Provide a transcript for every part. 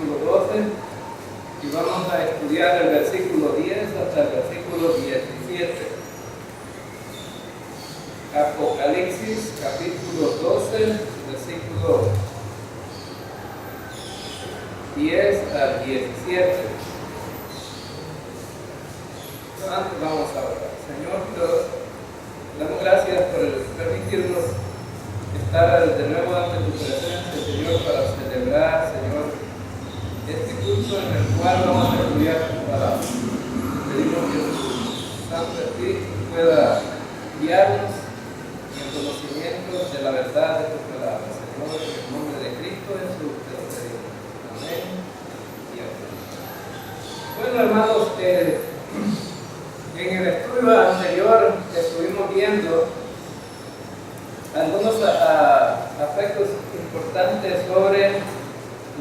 capítulo 12 y vamos a estudiar el versículo 10 hasta el versículo 17. Apocalipsis capítulo 12, versículo 10 al 17. Antes vamos a orar. Señor Dios, damos gracias por permitirnos estar de nuevo ante tu presencia, Señor, para celebrar, Señor, este culto en el cual vamos a estudiar tu palabra. Pedimos que tu Santo Espíritu pueda guiarnos en el conocimiento de la verdad de tu palabra. Señor, en el nombre de Cristo Jesús te lo pedimos. Amén y amén. Bueno, hermanos, en el estudio anterior estuvimos viendo algunos aspectos importantes sobre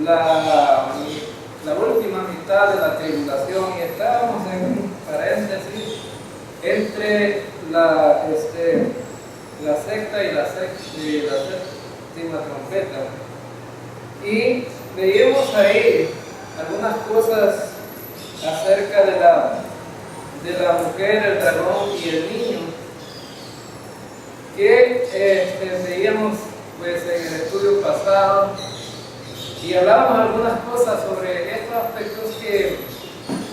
la última mitad de la tribulación, y estábamos en un paréntesis entre la secta y la séptima trompeta, y veíamos ahí algunas cosas acerca de la mujer, el dragón y el niño, que veíamos pues en el estudio pasado, y hablábamos algunas cosas sobre estos aspectos que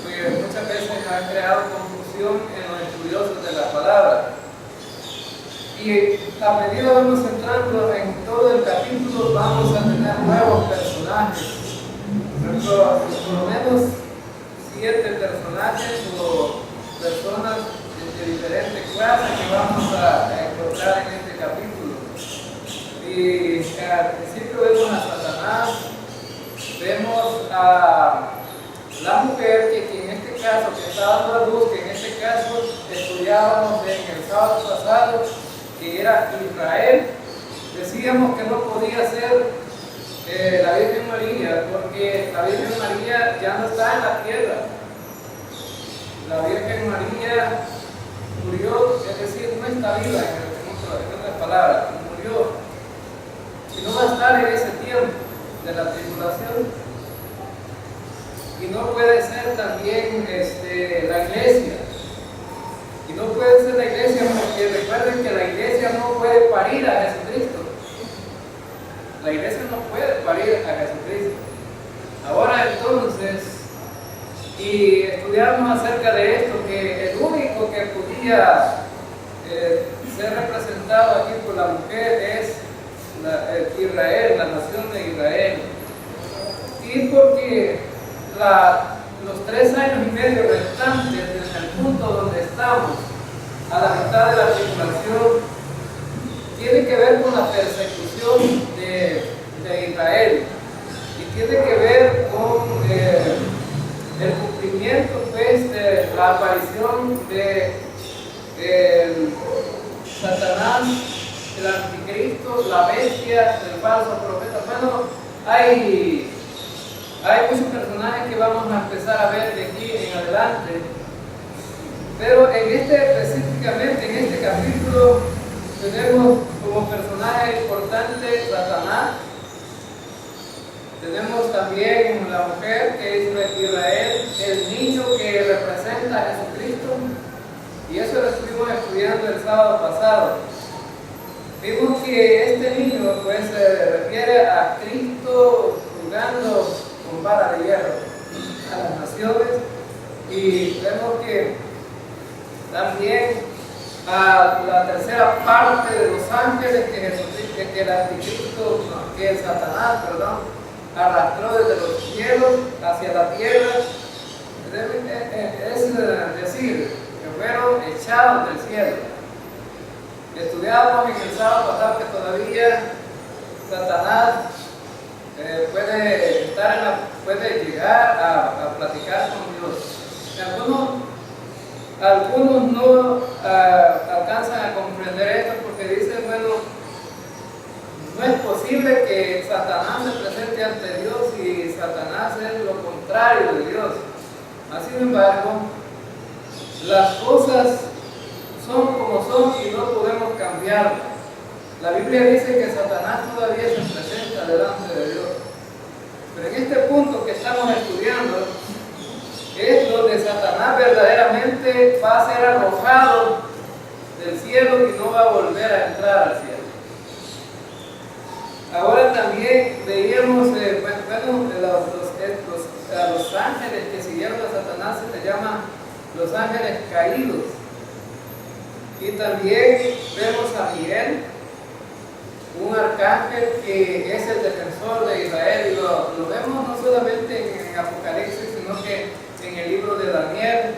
pues, muchas veces han creado confusión en los estudiosos de la palabra. Y a medida que vamos entrando en todo el capítulo, vamos a tener nuevos personajes, por lo menos 7 personajes o personas de diferentes clases que vamos a encontrar en este capítulo. Y al principio vemos a Satanás, vemos a la mujer que en este caso, que está dando a luz, que en este caso estudiábamos en el sábado pasado, que era Israel. Decíamos que no podía ser la Virgen María, porque la Virgen María ya no está en la tierra. La Virgen María murió, es decir, no está viva en otras palabras, murió, y no va a estar en ese tiempo de la tribulación, y no puede ser también la iglesia, y no puede ser la iglesia porque recuerden que la iglesia no puede parir a Jesucristo. La iglesia no puede parir a Jesucristo. Ahora entonces, y estudiamos acerca de esto, que el único que podía ser representado aquí por la mujer es Israel, la nación de Israel. Y porque los 3 años y medio restantes desde el punto donde estamos, a la mitad de la tribulación, tiene que ver con la persecución de Israel, y tiene que ver con el cumplimiento pues, de la aparición de Satanás, el anticristo, la bestia, el falso profeta. Bueno, hay muchos personajes que vamos a empezar a ver de aquí en adelante, pero específicamente en este capítulo tenemos como personaje importante Satanás. Tenemos también la mujer, que es Israel, el niño que representa a Jesucristo, y eso lo estuvimos estudiando el sábado pasado. Vimos que este niño pues se refiere a Cristo juzgando con vara de hierro a las naciones, y vemos que también a la tercera parte de los ángeles que el anticristo, que Satanás, arrastró desde los cielos hacia la tierra, es decir, que fueron echados del cielo. Estudiábamos en el sábado pasado que todavía Satanás puede llegar a platicar con Dios. Algunos no alcanzan a comprender esto porque dicen, bueno, no es posible que Satanás se presente ante Dios y Satanás es lo contrario de Dios. Sin embargo, las cosas son como son y no podemos cambiarlas. La Biblia dice que Satanás todavía se presenta delante de Dios. Pero en este punto que estamos estudiando es donde Satanás verdaderamente va a ser arrojado del cielo y no va a volver a entrar al cielo. Ahora también veíamos, a los ángeles que siguieron a Satanás se les llama los ángeles caídos. Y también vemos a Miguel, un arcángel que es el defensor de Israel, y lo vemos no solamente en Apocalipsis, sino que en el libro de Daniel.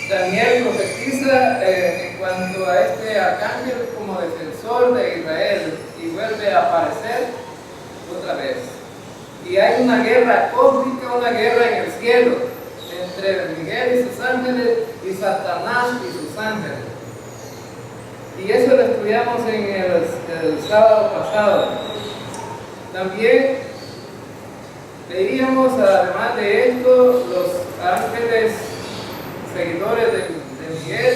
Daniel profetiza en cuanto a este arcángel como defensor de Israel y vuelve a aparecer otra vez. Y hay una guerra cósmica, una guerra en el cielo entre Miguel y sus ángeles y Satanás y sus ángeles. Y eso lo estudiamos en el sábado pasado. También veíamos, además de esto, los ángeles seguidores de Miguel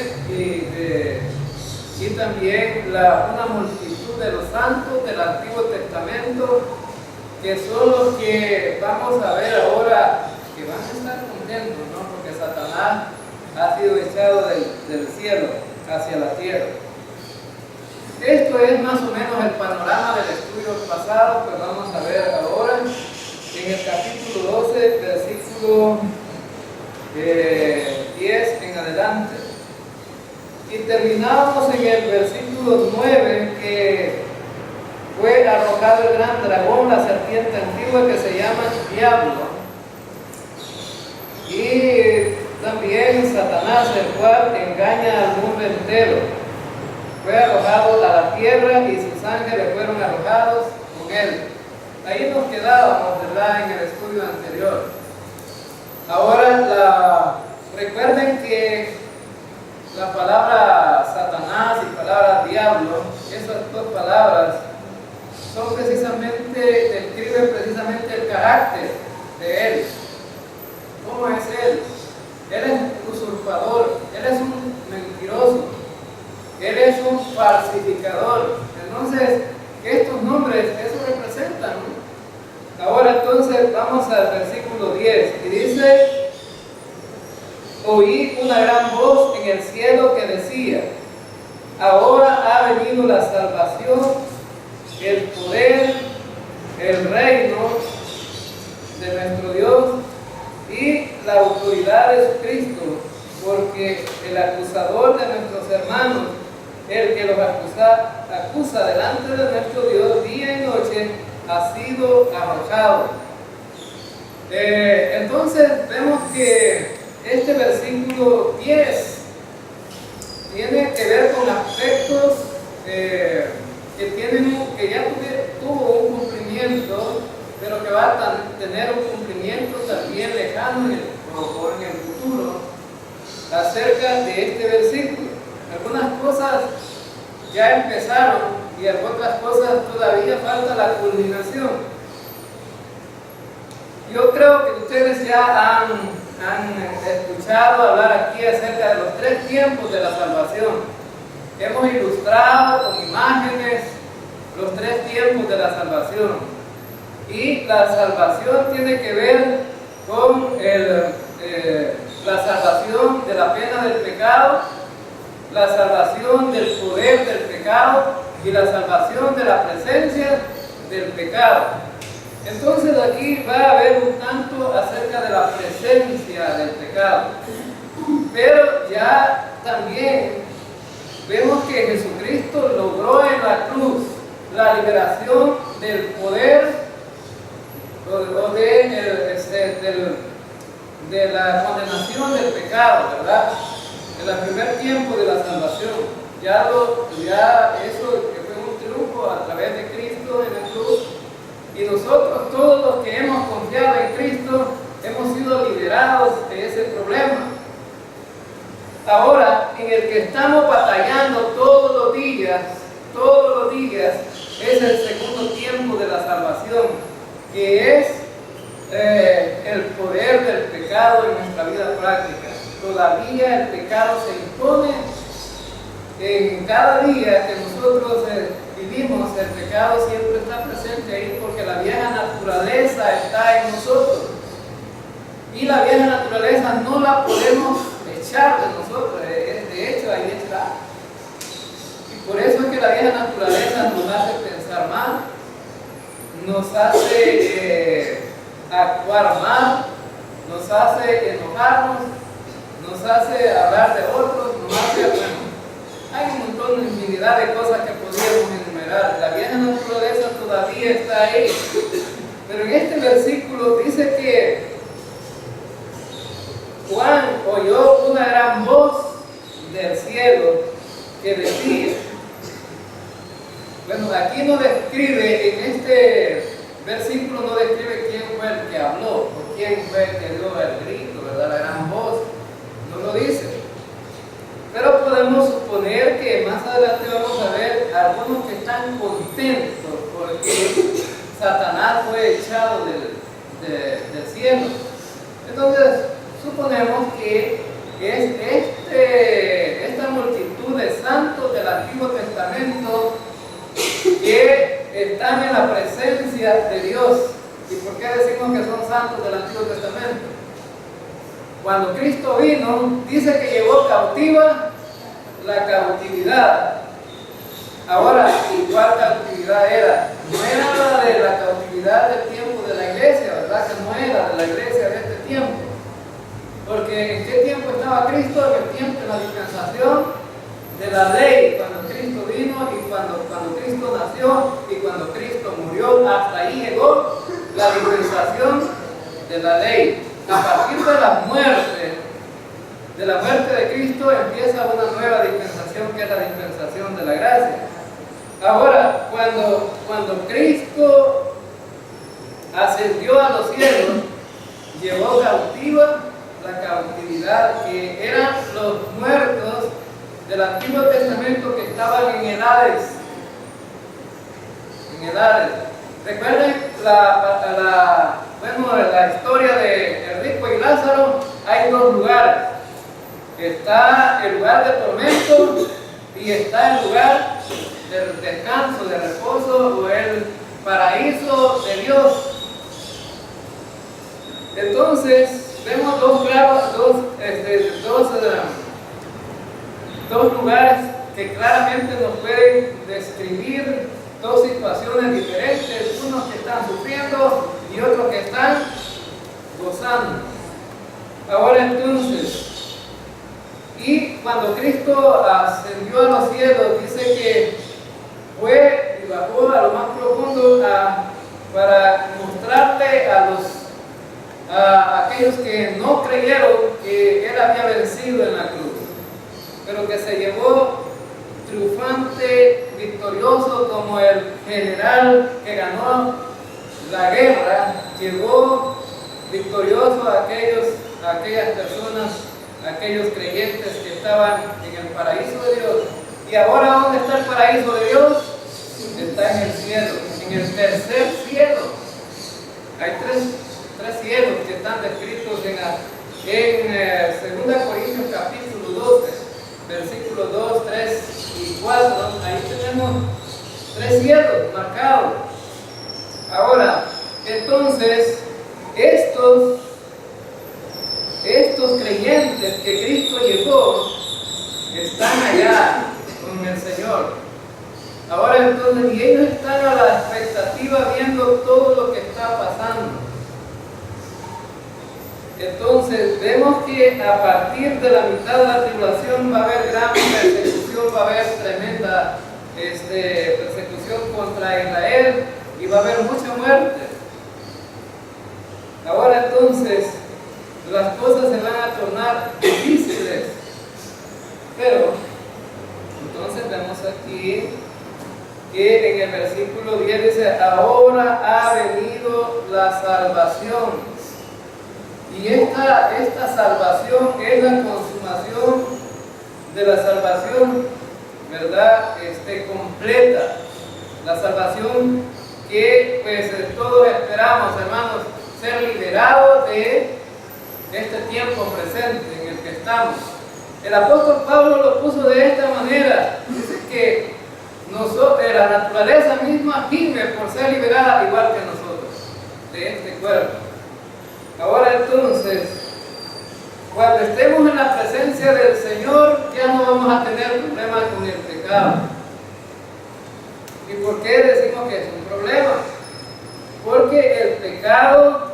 y también una multitud de los santos del Antiguo Testamento, que son los que vamos a ver ahora que van a estar contentos, ¿no? Porque Satanás ha sido echado del cielo hacia la tierra. Esto es más o menos el panorama del estudio pasado, que vamos a ver ahora en el capítulo 12, versículo 10 en adelante. Y terminamos en el versículo 9, que fue arrojado el gran dragón, la serpiente antigua, que se llama Diablo, y también Satanás, el cual engaña al mundo entero. Fue arrojado a la tierra y sus ángeles fueron arrojados con él. Ahí nos quedábamos, ¿verdad?, en el estudio anterior. Ahora, recuerden que la palabra Satanás y palabra diablo, esas dos palabras, son describen precisamente el carácter de él. ¿Cómo es él? Él es un usurpador, él es un mentiroso, él es un falsificador. Entonces, estos nombres, eso representan, ¿no? Ahora entonces vamos al versículo 10 y dice: oí una gran voz en el cielo que decía: ahora ha venido la salvación, el poder, el reino de nuestro Dios y la autoridad de Cristo, porque el acusador de nuestros hermanos, el que los acusa delante de nuestro Dios día y noche, ha sido arrojado. Entonces vemos que este versículo 10 tiene que ver con aspectos que ya tuvo un cumplimiento, pero que va a tener un cumplimiento también lejano en el futuro, acerca de este versículo. Algunas cosas ya empezaron y otras cosas todavía falta la culminación. Yo creo que ustedes ya han escuchado hablar aquí acerca de los 3 tiempos de la salvación. Hemos ilustrado con imágenes los 3 tiempos de la salvación. Y la salvación tiene que ver con la salvación de la pena del pecado, la salvación del poder del pecado y la salvación de la presencia del pecado. Entonces aquí va a haber un tanto acerca de la presencia del pecado. Pero ya también vemos que Jesucristo logró en la cruz la liberación del poder de la condenación del pecado, ¿verdad? En el primer tiempo de la salvación. Ya eso que fue un triunfo a través de Cristo en la cruz. Y nosotros, todos los que hemos confiado en Cristo, hemos sido liberados de ese problema. Ahora, en el que estamos batallando todos los días, es el segundo tiempo de la salvación, que es el poder del pecado en nuestra vida práctica. Todavía el pecado se impone en cada día que nosotros vivimos, el pecado siempre está presente ahí porque la vieja naturaleza está en nosotros. Y la vieja naturaleza no la podemos echar de nosotros, de hecho ahí está. Y por eso es que la vieja naturaleza nos hace pensar mal, nos hace actuar mal, nos hace enojarnos, nos hace hablar de otros, nos hace, bueno, hay un montón de infinidad de cosas que podríamos enumerar. La vieja naturaleza todavía está ahí. Pero en este versículo dice que Juan oyó una gran voz del cielo que decía, bueno, aquí no describe, en este versículo no describe quién fue el que habló o quién fue el que dio el grito, ¿verdad? La gran voz, no lo dice. Pero podemos suponer que más adelante vamos a ver algunos que están contentos porque Satanás fue echado del cielo. Entonces, suponemos que esta multitud de santos del Antiguo Testamento que están en la presencia de Dios. ¿Y por qué decimos que son santos del Antiguo Testamento? Cuando Cristo vino, dice que llevó cautiva la cautividad. Ahora, ¿y cuál cautividad era? No era la de la cautividad del tiempo de la iglesia, ¿verdad? Que no era de la iglesia de este tiempo. Porque ¿en qué tiempo estaba Cristo? En el tiempo de la dispensación de la ley, cuando Cristo vino y cuando Cristo nació y cuando Cristo murió, hasta ahí llegó la dispensación de la ley. A partir de la muerte de Cristo empieza una nueva dispensación que es la dispensación de la gracia. Ahora, cuando Cristo ascendió a los cielos, llevó cautiva la cautividad que eran los muertos del Antiguo Testamento que estaban en edades. Recuerden la historia de el rico y Lázaro. Hay dos lugares. Está el lugar de tormento y está el lugar del descanso, de reposo o el paraíso de Dios. Entonces, vemos dos lugares que claramente nos pueden describir dos situaciones diferentes, unos que están sufriendo y otros que están gozando. Ahora entonces, y cuando Cristo ascendió a los cielos, dice que fue y bajó a lo más profundo para mostrarle a aquellos que no creyeron que Él había vencido en la cruz, pero que se llevó triunfante, victorioso, como el general que ganó la guerra, llegó victorioso a aquellas personas, aquellos creyentes que estaban en el paraíso de Dios. ¿Y ahora dónde está el paraíso de Dios? Está en el cielo, en el tercer cielo. Hay tres cielos que están descritos en 2 Corintios capítulo 12, versículos 2, 3 y 4. Ahí tenemos 3 cielos marcados. Ahora, entonces, estos creyentes que Cristo llevó están allá con el Señor. Ahora entonces, y ellos están a la expectativa viendo todo lo que está pasando. Entonces vemos que a partir de la mitad de la tribulación va a haber gran persecución, va a haber tremenda persecución contra Israel y va a haber mucha muerte. Ahora entonces las cosas se van a tornar difíciles, pero entonces vemos aquí que en el versículo 10 dice: ahora ha venido la salvación. Y esta salvación es la consumación de la salvación, ¿verdad? Completa. La salvación que pues todos esperamos, hermanos, ser liberados de este tiempo presente en el que estamos. El apóstol Pablo lo puso de esta manera. Dice que la naturaleza misma gime por ser liberada igual que nosotros, de este cuerpo. Ahora entonces, cuando estemos en la presencia del Señor, ya no vamos a tener problemas con el pecado. ¿Y por qué decimos que es un problema? Porque el pecado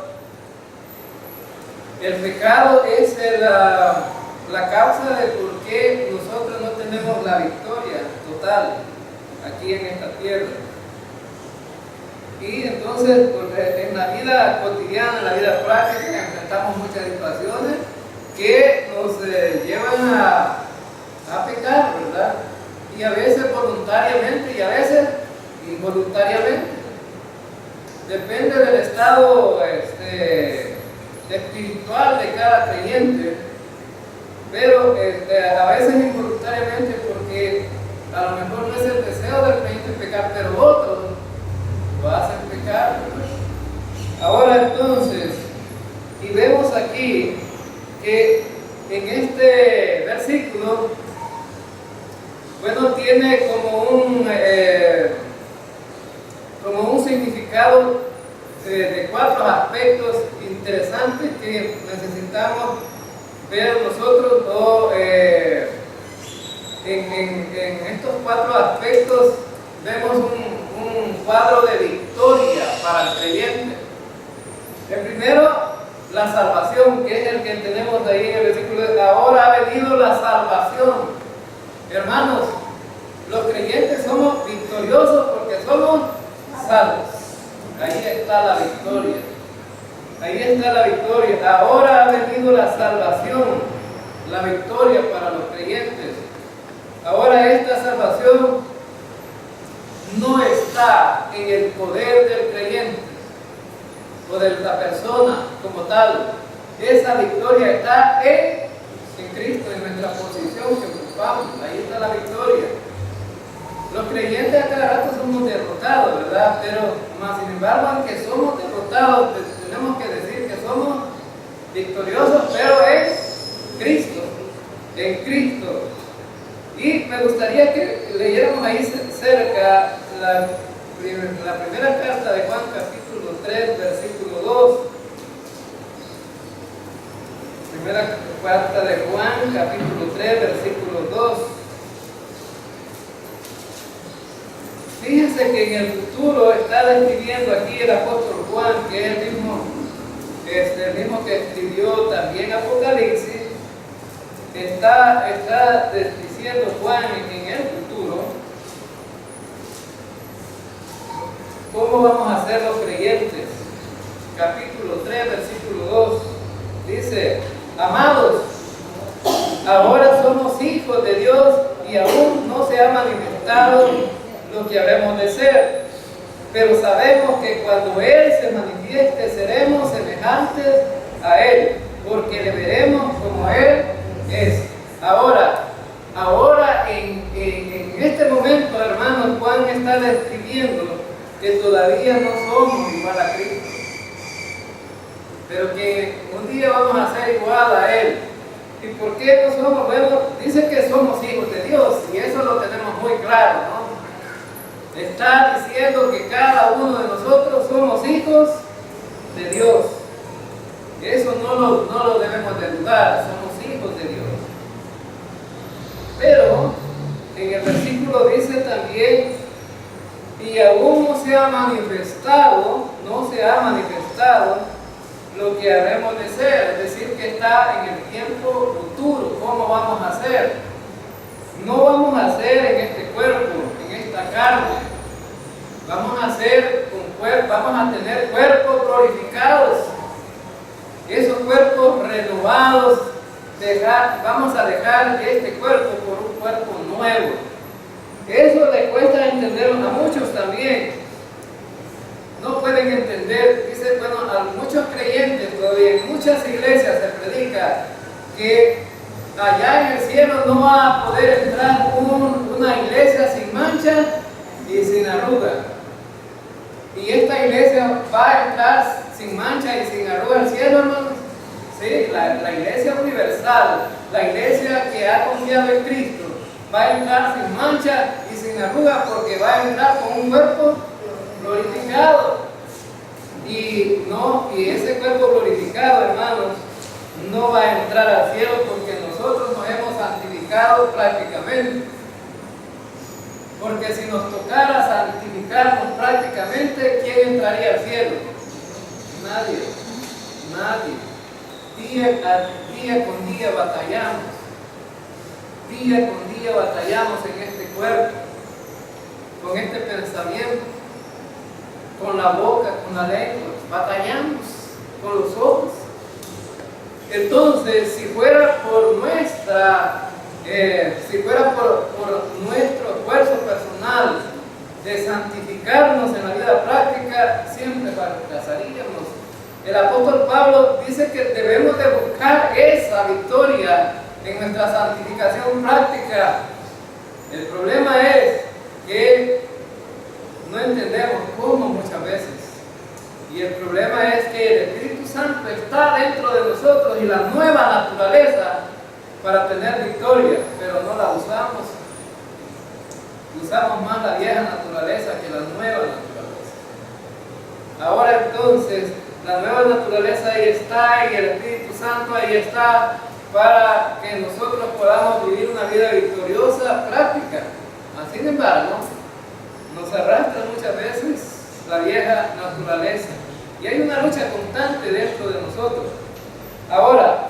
es la causa de por qué nosotros no tenemos la victoria total aquí en esta tierra. Y entonces, en la vida cotidiana, en la vida práctica, enfrentamos muchas situaciones que nos llevan a pecar, ¿verdad? Y a veces voluntariamente y a veces involuntariamente. Depende del estado espiritual de cada creyente, pero a veces involuntariamente, porque a lo mejor no es el deseo del creyente pecar, pero otros lo hacen pecar, ¿verdad? Ahora entonces, y vemos aquí que en este versículo, bueno, tiene como un significado de 4 aspectos interesantes que necesitamos ver nosotros. En estos 4 aspectos vemos un cuadro de victoria para el creyente. El primero, la salvación, que es el que tenemos ahí en el versículo. Ahora ha venido la salvación. Hermanos, los creyentes somos victoriosos porque somos salvos. Ahí está la victoria. Ahí está la victoria. Ahora ha venido la salvación, la victoria para los creyentes. Ahora esta salvación no está en el poder del creyente o de la persona como tal. Esa victoria está en Cristo, en nuestra posición que ocupamos. Ahí está la victoria. Los creyentes a cada rato somos derrotados, ¿verdad? Pero más sin embargo, aunque somos derrotados, tenemos que decir que somos victoriosos, pero en Cristo. En Cristo. Y me gustaría que leyéramos ahí cerca la primera carta de Juan, capítulo 3, versículo 2. Primera carta de Juan, capítulo 3, versículo 2. Fíjense que en el futuro está describiendo aquí el apóstol Juan, que es el mismo que escribió también Apocalipsis. Está diciendo Juan en el futuro cómo vamos a ser los creyentes. Capítulo 3, versículo 2 dice: amados, ahora somos hijos de Dios y aún no se ha manifestado lo que habremos de ser, pero sabemos que cuando Él se manifieste seremos semejantes a Él, porque le veremos como Él es. Ahora en este momento, hermanos, Juan está describiendo que todavía no somos igual a Cristo, pero que un día vamos a ser igual a Él. ¿Y por qué no somos? Bueno, dice que somos hijos de Dios, y eso lo tenemos muy claro, ¿no? Está diciendo que cada uno de nosotros somos hijos de Dios. Eso no lo debemos de dudar, somos hijos de Dios. Pero en el versículo dice también: y aún no se ha manifestado lo que haremos de ser. Es decir, que está en el tiempo futuro. ¿Cómo vamos a ser? No vamos a ser en este cuerpo, en esta carne. Vamos a tener cuerpos glorificados. Esos cuerpos renovados, vamos a dejar este cuerpo por un cuerpo nuevo. Eso le cuesta entender a muchos también. No pueden entender. Dice, bueno, a muchos creyentes todavía, en muchas iglesias se predica que allá en el cielo no va a poder entrar una iglesia sin mancha y sin arruga. Y esta iglesia va a entrar sin mancha y sin arruga al cielo, hermanos. Sí, la iglesia universal, la iglesia que ha confiado en Cristo, va a entrar sin mancha y sin sin arruga, porque va a entrar con un cuerpo glorificado. Y ese cuerpo glorificado, hermanos, no va a entrar al cielo porque nosotros nos hemos santificado prácticamente. Porque si nos tocara santificarnos prácticamente, ¿quién entraría al cielo? Nadie, nadie. Día con día batallamos. Día con día batallamos en este cuerpo, con este pensamiento, con la boca, con la lengua, batallamos con los ojos. Entonces, si fuera por nuestro esfuerzo personal de santificarnos en la vida práctica, siempre fracasaríamos. El apóstol Pablo dice que debemos de buscar esa victoria en nuestra santificación práctica. El problema es que no entendemos cómo muchas veces. Y el problema es que el Espíritu Santo está dentro de nosotros y la nueva naturaleza para tener victoria, pero no la usamos. Usamos más la vieja naturaleza que la nueva naturaleza. Ahora entonces, la nueva naturaleza ahí está y el Espíritu Santo ahí está para que nosotros podamos vivir una vida victoriosa, práctica. Sin embargo, nos arrastra muchas veces la vieja naturaleza y hay una lucha constante dentro de nosotros. Ahora,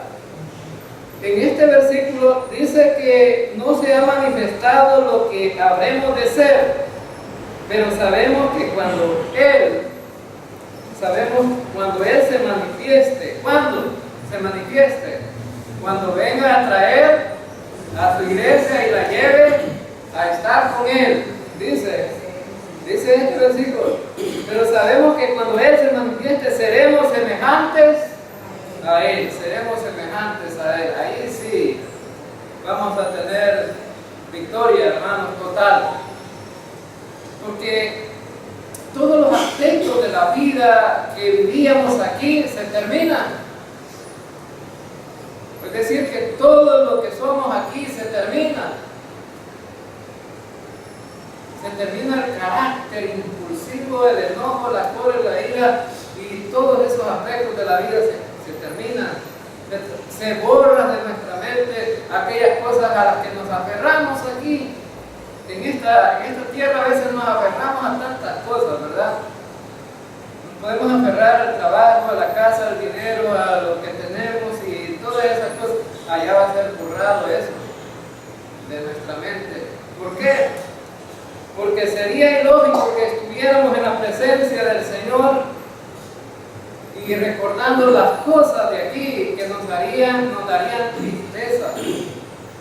en este versículo dice que no se ha manifestado lo que habremos de ser, pero sabemos que cuando Él se manifieste, ¿cuándo se manifieste? Cuando venga a traer a su iglesia y la lleve a estar con Él. Dice este versículo, pero sabemos que cuando Él se manifieste seremos semejantes a Él, ahí sí vamos a tener victoria, hermanos, total, porque todos los aspectos de la vida que vivíamos aquí se terminan. Es decir, que todo lo que somos aquí se termina. Se termina el carácter impulsivo, el enojo, la cólera, la ira y todos esos aspectos de la vida se terminan. Se borran de nuestra mente aquellas cosas a las que nos aferramos aquí. En esta tierra a veces nos aferramos a tantas cosas, ¿verdad? Nos podemos aferrar al trabajo, a la casa, al dinero, a lo que tenemos y todas esas cosas. Allá va a ser borrado eso de nuestra mente. ¿Por qué? Porque sería ilógico que estuviéramos en la presencia del Señor y recordando las cosas de aquí que nos darían tristeza.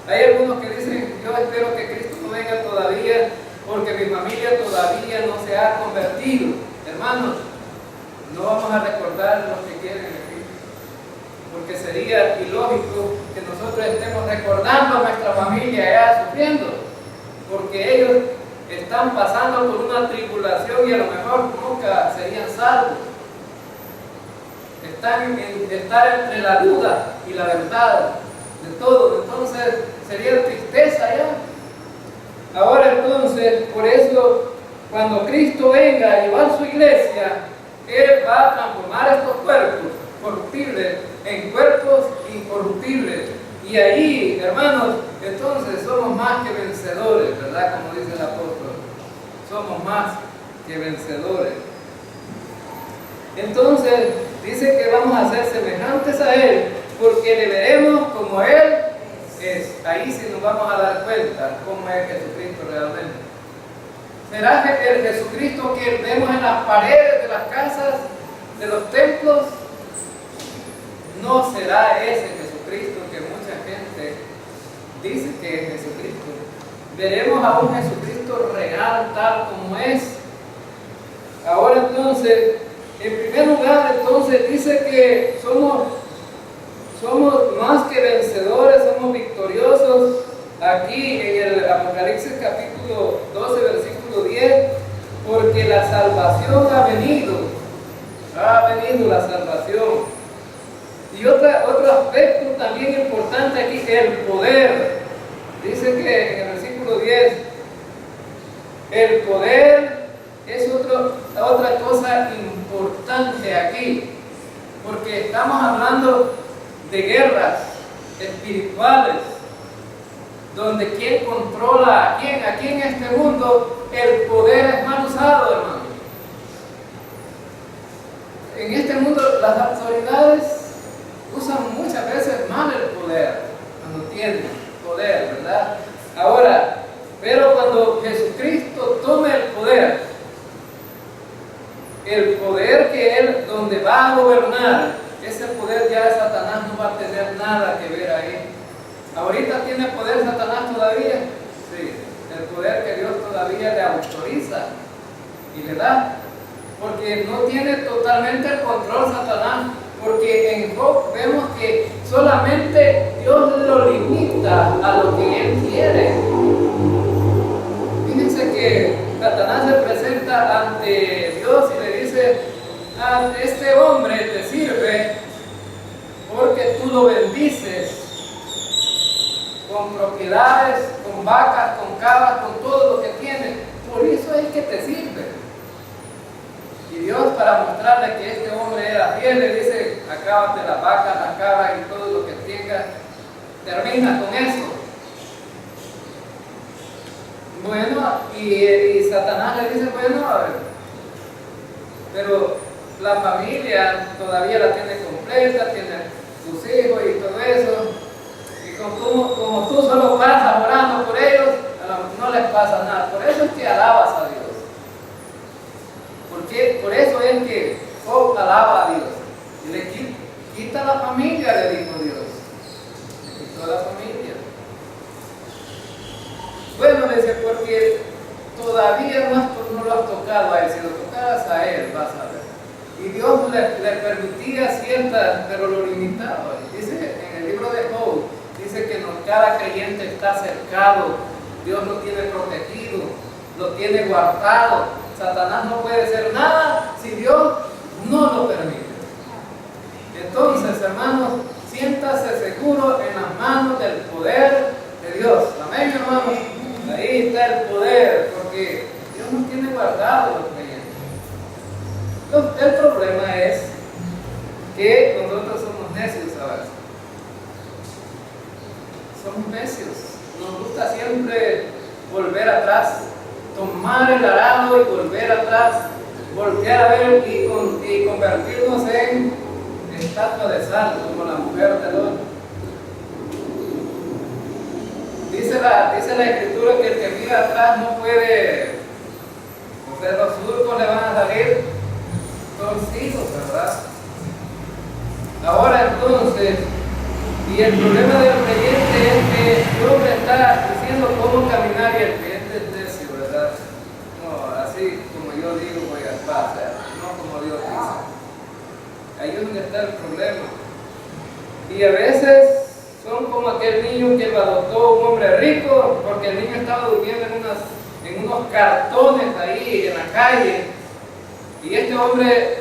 Hay algunos que dicen, yo espero que Cristo no venga todavía porque mi familia todavía no se ha convertido. Hermanos, no vamos a recordar los que quieren aquí, porque sería ilógico que nosotros estemos recordando a nuestra familia allá sufriendo, porque ellos están pasando por una tribulación y a lo mejor nunca serían salvos. Están en estar entre la duda y la verdad de todo. Entonces sería tristeza ya. Ahora entonces, por eso, cuando Cristo venga a llevar su iglesia, Él va a transformar estos cuerpos corruptibles en cuerpos incorruptibles. Y ahí, hermanos, entonces somos más que vencedores, ¿verdad? Como dice el apóstol, somos más que vencedores. Entonces, dice que vamos a ser semejantes a Él, porque le veremos como Él es. Ahí sí nos vamos a dar cuenta cómo es Jesucristo realmente. ¿Será que el Jesucristo que vemos en las paredes de las casas, de los templos? No será ese Jesucristo que mucha gente dice que es Jesucristo. Veremos a un Jesucristo real tal como es. Ahora entonces, en primer lugar, entonces dice que somos más que vencedores, somos victoriosos. Aquí en el Apocalipsis capítulo 12, versículo 10, porque la salvación ha venido la salvación. Y otro aspecto también importante aquí, el poder. Dice que en el versículo 10, El poder es otra cosa importante aquí, porque estamos hablando de guerras espirituales, donde quién controla a quién. Aquí en este mundo el poder es mal usado, hermano. En este mundo las autoridades usan muchas veces mal el poder, cuando tienen poder, ¿verdad? Ahora, pero cuando Jesucristo tome el poder que Él, donde va a gobernar, ese poder ya Satanás no va a tener nada que ver ahí. ¿Ahorita tiene poder Satanás todavía? Sí, el poder que Dios todavía le autoriza y le da, porque no tiene totalmente el control Satanás, porque en Job vemos que solamente Dios lo limita a lo que Él quiere. Fíjense que Satanás se presenta ante Dios y le dice: este hombre te sirve porque tú lo bendices con propiedades, con vacas, con cabras, con todo lo que tiene. Por eso es que te sirve. Y Dios, para mostrarle que este hombre era fiel, le dice: acábate las vacas, las cabras y todo lo que tenga, termina con eso. Bueno, y Satanás le dice: bueno, pero la familia todavía la tiene completa, tiene sus hijos y todo eso, y como tú solo pasas orando por ellos, no les pasa nada. Por eso es que alabas a Dios. Porque por eso es que Job alaba a Dios. Y le quita la familia, le dijo Dios. Le quitó la familia. Bueno, le dice: porque todavía no lo has tocado a él. Si lo tocaras a él, vas a ver. Y Dios le permitía ciertas, pero lo limitaba. Dice en el libro de Job, dice que cada creyente está cercado. Dios lo tiene protegido, lo tiene guardado. Satanás no puede hacer nada si Dios no lo permite. Entonces, hermanos, siéntase seguro en las manos del poder de Dios. Amén, hermanos. Ahí está el poder, porque Dios nos tiene guardado los creyentes. Entonces, el problema es que nosotros somos necios a veces. Somos necios. Nos gusta siempre volver atrás, tomar el arado y volver atrás, voltear a ver y convertirnos en estatua de sal, como la mujer de Lot. Dice la Escritura que el que mira atrás no puede, o sea, los surcos le van a salir torcidos, ¿verdad? Ahora entonces, y el problema del creyente es que Dios le está diciendo cómo caminar y el creyente es necio, ¿verdad? No, así como yo digo voy a hacer, no como Dios dice. Ahí es donde está el problema. Y a veces son como aquel niño que lo adoptó un hombre rico, porque el niño estaba durmiendo en unos cartones ahí en la calle, y este hombre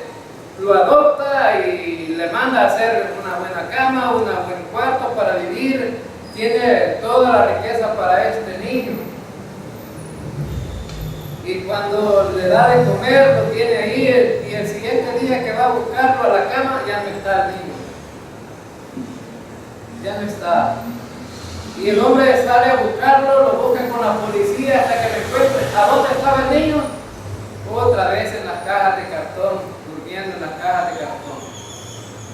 lo adopta y le manda a hacer una buena cama, un buen cuarto para vivir, tiene toda la riqueza para este niño. Y cuando le da de comer, lo tiene ahí, y el siguiente día que va a buscarlo a la cama, ya no está el niño. Ya no está. Y el hombre sale a buscarlo, lo busca con la policía hasta que lo encuentre. ¿A dónde estaba el niño? Otra vez en las cajas de cartón, durmiendo en las cajas de cartón.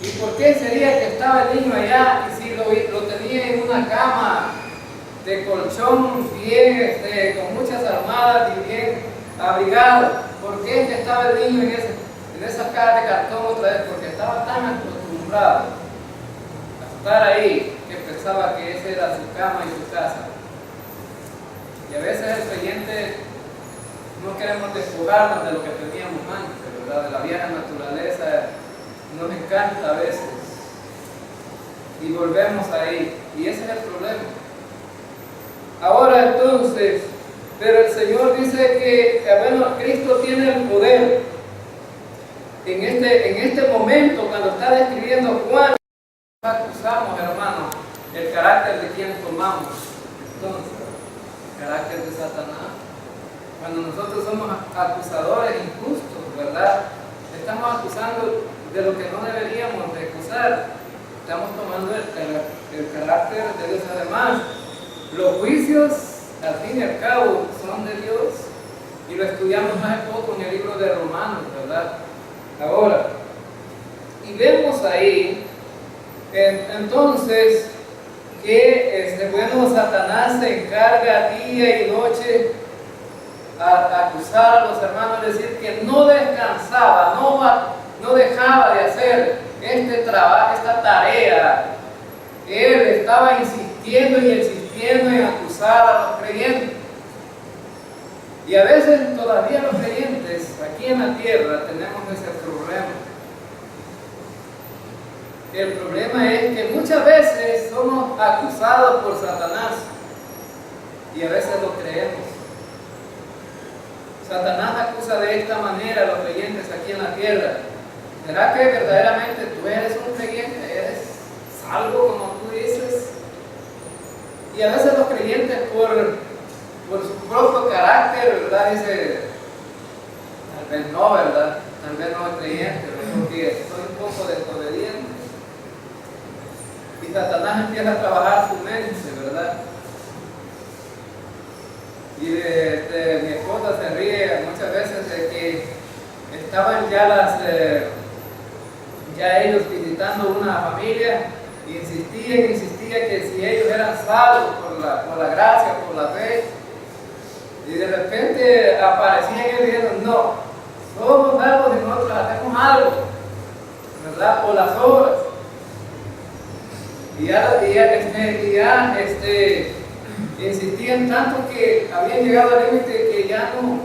¿Y por qué sería que estaba el niño allá y si lo tenía en una cama de colchón bien, con muchas almohadas y bien abrigado? ¿Por qué es que estaba el niño en esas cajas de cartón otra vez? Porque estaba tan acostumbrado a estar ahí que pensaba que esa era su cama y su casa. Y a veces el creyente no queremos despojarnos de lo que teníamos antes, ¿verdad? De la vieja naturaleza nos encanta a veces y volvemos ahí, y ese es el problema. Ahora entonces, pero el Señor dice que bueno, Cristo tiene el poder. En este momento, cuando está describiendo Juan, acusamos, hermano, el carácter de quien tomamos. Entonces, el carácter de Satanás. cuando nosotros somos acusadores injustos, ¿verdad? Estamos acusando de lo que no deberíamos de acusar. Estamos tomando el carácter de Dios. Además, los juicios, al fin y al cabo, son de Dios. Y lo estudiamos hace poco en el libro de Romanos, ¿verdad? Ahora, y vemos ahí, entonces, que bueno, Satanás se encarga día y noche a acusar a los hermanos, decir que no descansaba, no dejaba de hacer este trabajo, esta tarea. Él estaba insistiendo y insistiendo en acusar a los creyentes. Y a veces todavía los creyentes aquí en la tierra tenemos ese problema. El problema es que muchas veces somos acusados por Satanás y a veces lo creemos. Satanás acusa de esta manera a los creyentes aquí en la tierra. ¿Será que verdaderamente tú eres un creyente? ¿Eres salvo como tú dices? Y a veces los creyentes por su propio carácter, ¿verdad? Dice, tal vez no, ¿verdad? Tal vez no es creyente, porque soy un poco desobediente. Y Satanás empieza a trabajar su mente, ¿verdad? Y mi esposa se ríe muchas veces de que estaban ya ellos visitando una familia y insistía que si ellos eran salvos por la gracia, por la fe, y de repente aparecían ellos diciendo, no, somos salvos y nosotros hacemos algo, ¿verdad? Por las obras. Y ya insistían tanto que habían llegado al límite que ya no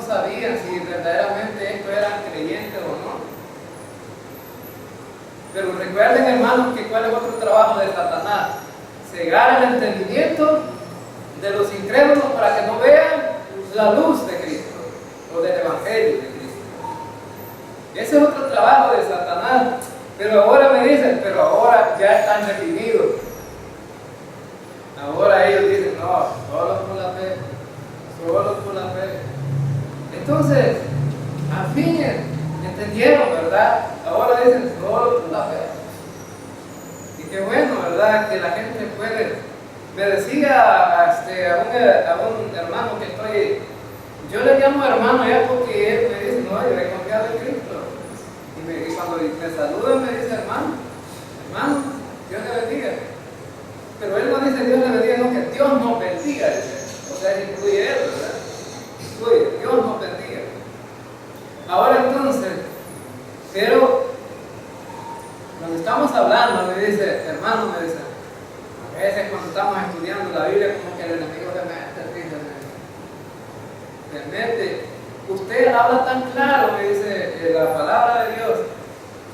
sabían si verdaderamente estos eran creyentes o no. Pero recuerden, hermanos, que cuál es otro trabajo de Satanás: cegar el entendimiento de los incrédulos para que no vean la luz de Cristo o del Evangelio de Cristo. Ese es otro trabajo de Satanás. Pero ahora me dicen, pero ahora ya están redimidos. Ahora ellos dicen, no, solo por la fe, solo por la fe. Entonces, al fin entendieron, ¿verdad? Ahora dicen, solo por la fe. Y qué bueno, ¿verdad? Que la gente puede. Me decía a un hermano que yo le llamo hermano ya porque él me dice, no, yo he confiado en Cristo. Y cuando me saludan me dice, hermano, Dios le bendiga. Pero él no dice Dios le bendiga, no, que Dios nos bendiga. O sea, incluye él, ¿verdad? Incluye, Dios nos bendiga. Ahora entonces, pero cuando estamos hablando, me dice, hermano, me dice, a veces cuando estamos estudiando la Biblia, como que el enemigo se mete. Usted habla tan claro, me dice, la palabra de Dios,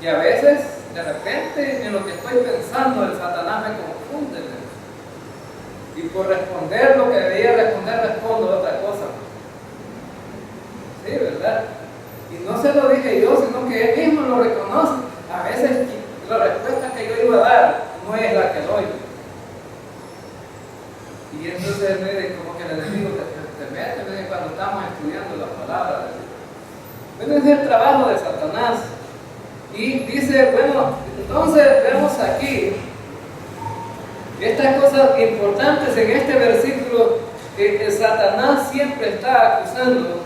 y a veces, de repente, en lo que estoy pensando, el Satanás me confunde. Y por responder lo que debía responder, respondo otra cosa. Sí, ¿verdad? Y no se lo dije yo, sino que él mismo lo reconoce. A veces la respuesta que yo iba a dar no es la que doy. Y entonces me dice, como que el enemigo te mete cuando estamos estudiando la palabra de Dios. Bueno, ese es el trabajo de Satanás. Y dice, bueno, entonces vemos aquí estas cosas importantes en este versículo, que Satanás siempre está acusando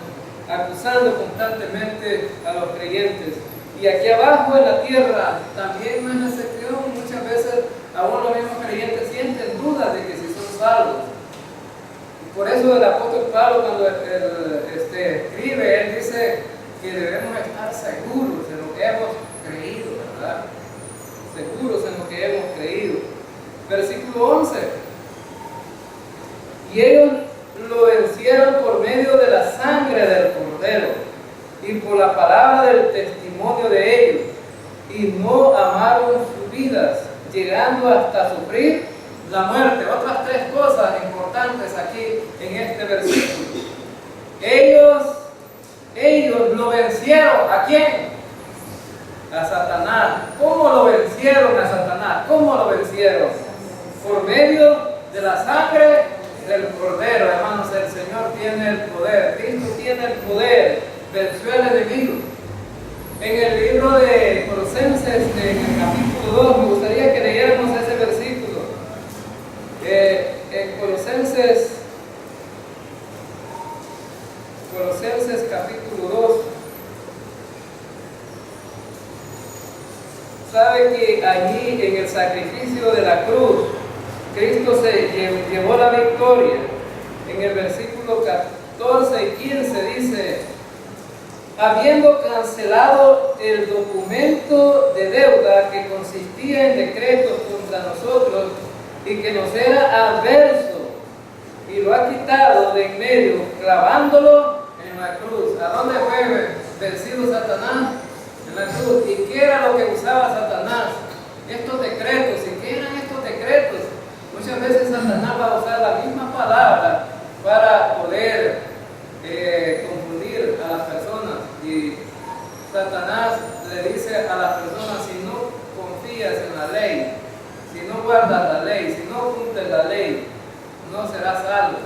constantemente a los creyentes. Y aquí abajo en la tierra también no es excepción. Muchas veces aún los mismos creyentes sienten dudas de que si son salvos. Y por eso el apóstol Pablo, cuando escribe, él dice que debemos estar seguros de lo que hemos creído, ¿verdad? Seguros en lo que hemos creído. Versículo 11. Y ellos lo vencieron por medio de la sangre del Cordero y por la palabra del testimonio de ellos, y no amaron sus vidas, llegando hasta sufrir la muerte. Otras tres cosas importantes aquí en este versículo. Ellos lo vencieron. ¿A quién? A Satanás. ¿Cómo lo vencieron a Satanás? ¿Cómo lo vencieron? Por medio de la sangre del Cordero, hermanos. El Señor tiene el poder, Cristo tiene el poder, venció al enemigo. En el libro de Colosenses, en el capítulo 2, me gustaría que leyéramos ese versículo. En Colosenses capítulo 2. Sabe que allí en el sacrificio de la cruz, Cristo se llevó la victoria. En el versículo 14 y 15 dice: habiendo cancelado el documento de deuda que consistía en decretos contra nosotros y que nos era adverso, y lo ha quitado de en medio, clavándolo en la cruz. ¿A dónde fue vencido Satanás? En la cruz. ¿Y qué era lo que usaba Satanás? Estos decretos. ¿Y qué eran estos decretos? Muchas veces Satanás va a usar la misma palabra para poder confundir a las personas. Y Satanás le dice a las personas: si no confías en la ley, si no guardas la ley, si no cumples la ley, no serás salvo.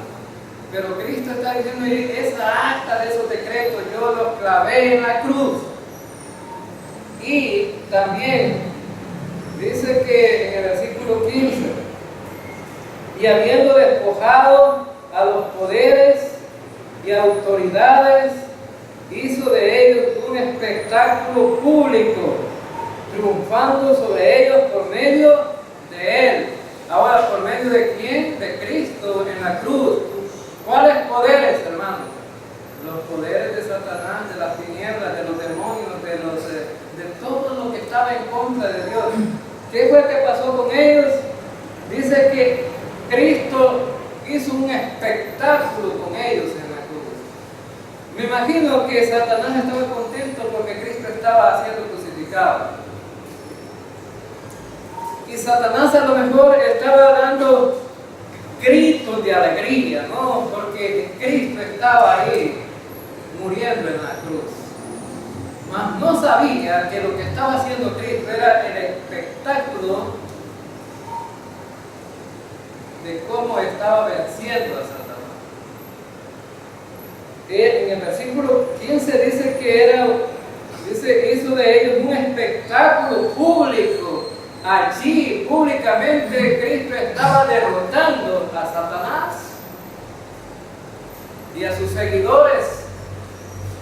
Pero Cristo está diciendo: esa acta de esos decretos yo los clavé en la cruz. Y también dice que en el versículo 15: y habiendo despojado a los poderes y autoridades, hizo de ellos un espectáculo público, triunfando sobre ellos por medio de él. Ahora, ¿por medio de quién? De Cristo en la cruz. ¿Cuáles poderes, hermanos? Los poderes de Satanás, de las tinieblas, de los demonios, de todo lo que estaba en contra de Dios. ¿Qué fue que pasó con ellos? Dice que Cristo hizo un espectáculo con ellos en la cruz. Me imagino que Satanás estaba contento porque Cristo estaba siendo crucificado. Y Satanás a lo mejor estaba dando gritos de alegría, ¿no? Porque Cristo estaba ahí muriendo en la cruz. Mas no sabía que lo que estaba haciendo Cristo era el espectáculo de cómo estaba venciendo a Satanás. En el versículo 15 dice que hizo de ellos un espectáculo público. Allí públicamente Cristo estaba derrotando a Satanás y a sus seguidores,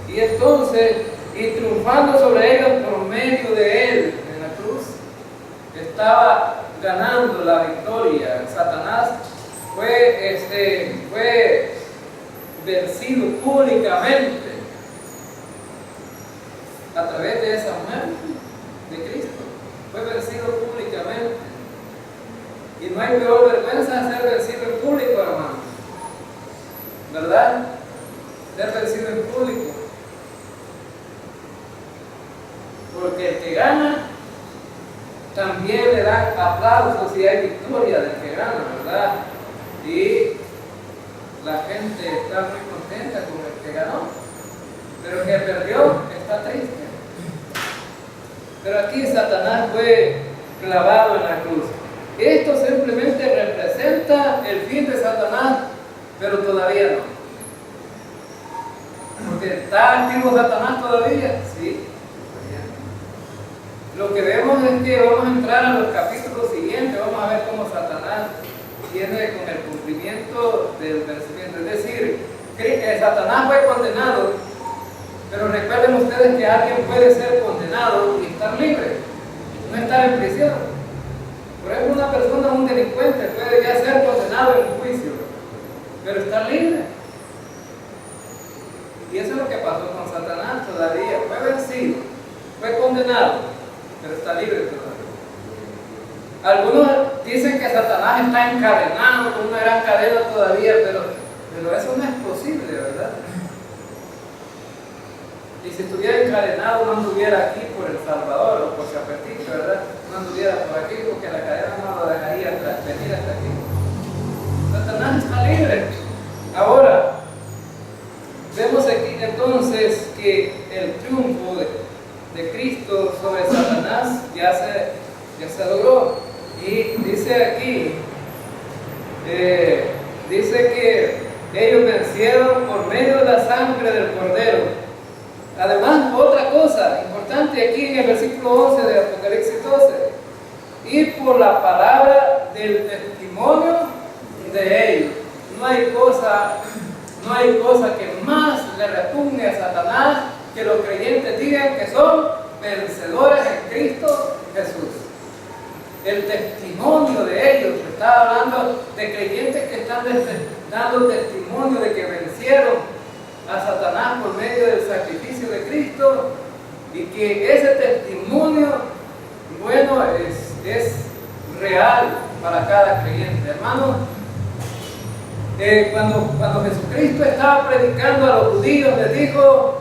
y entonces, y triunfando sobre ellos por medio de él en la cruz. Estaba ganando la victoria. Satanás fue vencido públicamente a través de esa muerte de Cristo. Fue vencido públicamente. Y no hay peor vergüenza ser vencido en público, hermano. ¿Verdad? Ser vencido en público. Porque el que gana también le dan aplausos y hay victoria del que gana, ¿verdad? Y la gente está muy contenta con el que ganó. Pero el que perdió está triste. Pero aquí Satanás fue clavado en la cruz. Esto simplemente representa el fin de Satanás, pero todavía no. Porque ¿está activo Satanás todavía? Sí. Lo que vemos es que vamos a entrar a los capítulos siguientes, vamos a ver cómo Satanás tiene con el cumplimiento del vencimiento. Es decir, Satanás fue condenado, pero recuerden ustedes que alguien puede ser condenado y estar libre, no estar en prisión. Por ejemplo, una persona, un delincuente, puede ya ser condenado en un juicio, pero estar libre. Y eso es lo que pasó con Satanás todavía. Fue vencido, fue condenado, pero está libre todavía. Algunos dicen que Satanás está encadenado con una gran cadena todavía, pero eso no es posible, ¿verdad? Y si estuviera encadenado, no anduviera aquí por El Salvador o por Chapetito, ¿verdad? No anduviera por aquí porque la cadena no lo dejaría venir hasta aquí. Satanás está libre. Ahora, vemos aquí entonces que el triunfo de Cristo sobre Satanás ya se logró. Y dice aquí, dice que ellos vencieron por medio de la sangre del Cordero. Además, otra cosa importante aquí en el versículo 11 de Apocalipsis 12, y por la palabra del testimonio de ellos. No hay cosa que más le repugne a Satanás que los creyentes digan que son vencedores en Cristo Jesús. El testimonio de ellos, está hablando de creyentes que están dando testimonio de que vencieron a Satanás por medio del sacrificio de Cristo, y que ese testimonio, bueno, es real para cada creyente. Hermanos, cuando Jesucristo estaba predicando a los judíos, les dijo: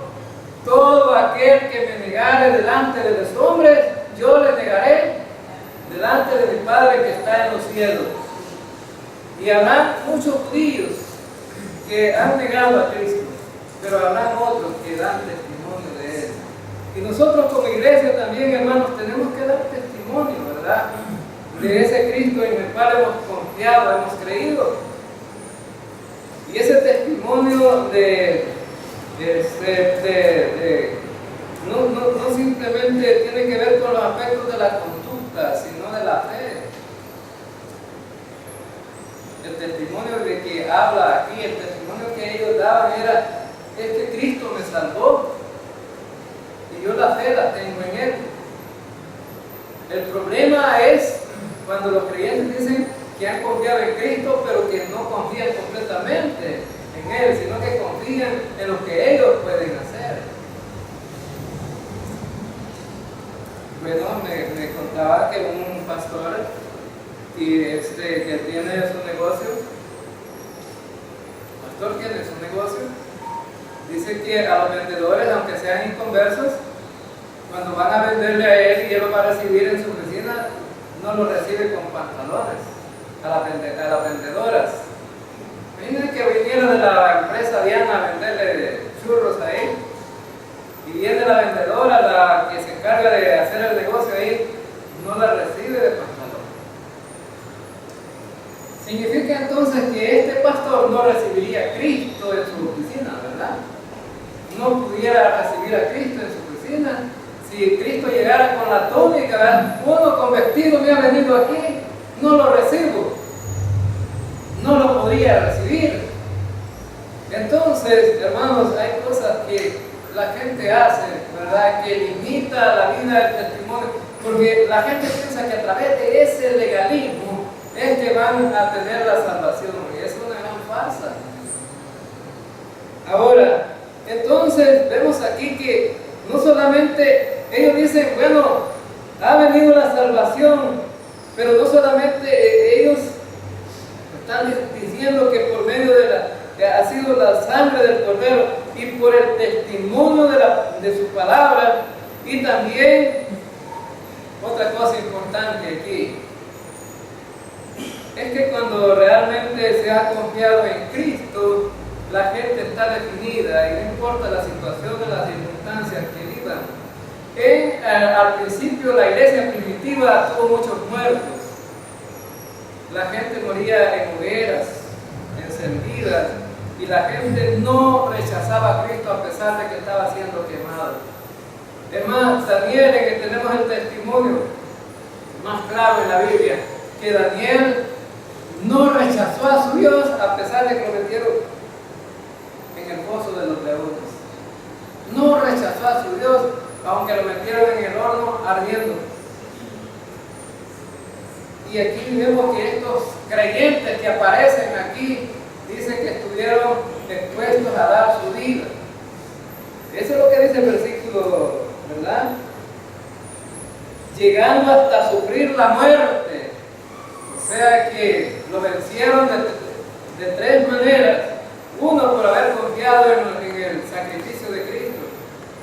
todo aquel que me negare delante de los hombres, yo le negaré delante de mi Padre que está en los cielos. Y habrá muchos judíos que han negado a Cristo, pero habrán otros que dan testimonio de Él. Y nosotros como iglesia también, hermanos, tenemos que dar testimonio, ¿verdad?, de ese Cristo en el cual hemos confiado, hemos creído. Y ese testimonio no simplemente tiene que ver con los aspectos de la conducta, sino de la fe. El testimonio de que habla aquí, el testimonio que ellos daban era: es que Cristo me salvó y yo la fe la tengo en Él. El problema es cuando los creyentes dicen que han confiado en Cristo, pero que no confían completamente en Él, sino que confían en lo que ellos pueden hacer. Bueno, me contaba que un pastor que tiene su negocio, dice que a los vendedores, aunque sean inconversos, cuando van a venderle a él y él lo va a recibir en su oficina, no lo recibe con pantalones a las vendedoras. Imagínense que viniera de la empresa Diana a venderle churros ahí, y viene la vendedora, la que se encarga de hacer el negocio ahí, no la recibe de pantalón. Significa entonces que este pastor no recibiría a Cristo en su oficina, ¿verdad? No pudiera recibir a Cristo en su oficina. Si Cristo llegara con la túnica, ¿verdad?, uno con vestido me ha venido aquí, no lo recibo, no lo podría recibir. Entonces, hermanos, hay cosas que la gente hace, ¿verdad?, que limita la vida del testimonio, porque la gente piensa que a través de ese legalismo es que van a tener la salvación, y es una gran farsa. Ahora, entonces vemos aquí que no solamente ellos dicen: bueno, ha venido la salvación, pero no solamente ellos están diciendo que por medio que ha sido la sangre del Cordero y por el testimonio de su palabra. Y también otra cosa importante aquí es que cuando realmente se ha confiado en Cristo, la gente está definida y no importa la situación de las circunstancias que vivan. Al principio la iglesia primitiva tuvo muchos muertos. La gente moría en hogueras encendidas, y la gente no rechazaba a Cristo a pesar de que estaba siendo quemado. Es más, Daniel, en que tenemos el testimonio más claro en la Biblia, que Daniel no rechazó a su Dios a pesar de que lo metieron en el pozo de los leones. No rechazó a su Dios aunque lo metieron en el horno ardiendo. Y aquí vemos que estos creyentes que aparecen aquí dicen que estuvieron expuestos a dar su vida. Eso es lo que dice el versículo, ¿verdad? Llegando hasta sufrir la muerte. O sea que lo vencieron de tres maneras. Uno, por haber confiado en el sacrificio de Cristo,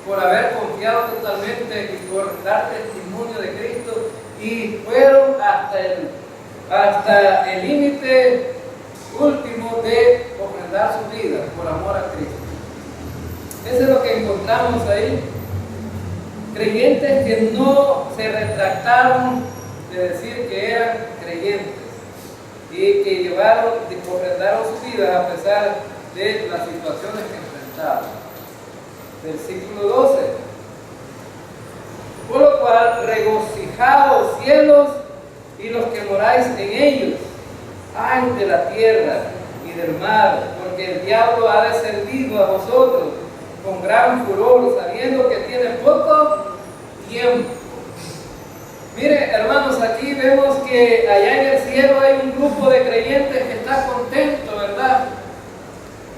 por haber confiado totalmente y por dar testimonio de Cristo, y fueron hasta el límite último de ofrendar su vida por amor a Cristo. Eso es lo que encontramos ahí. Creyentes que no se retractaron de decir que eran creyentes y que ofrendaron su vida a pesar de las situaciones que enfrentaban. Versículo 12. Por lo cual, regocijaos cielos y los que moráis en ellos, ay de la tierra y del mar, porque el diablo ha descendido a vosotros con gran furor, sabiendo que tiene poco tiempo. Mire, hermanos, aquí vemos que allá en el cielo hay un grupo de creyentes que está contento, ¿verdad?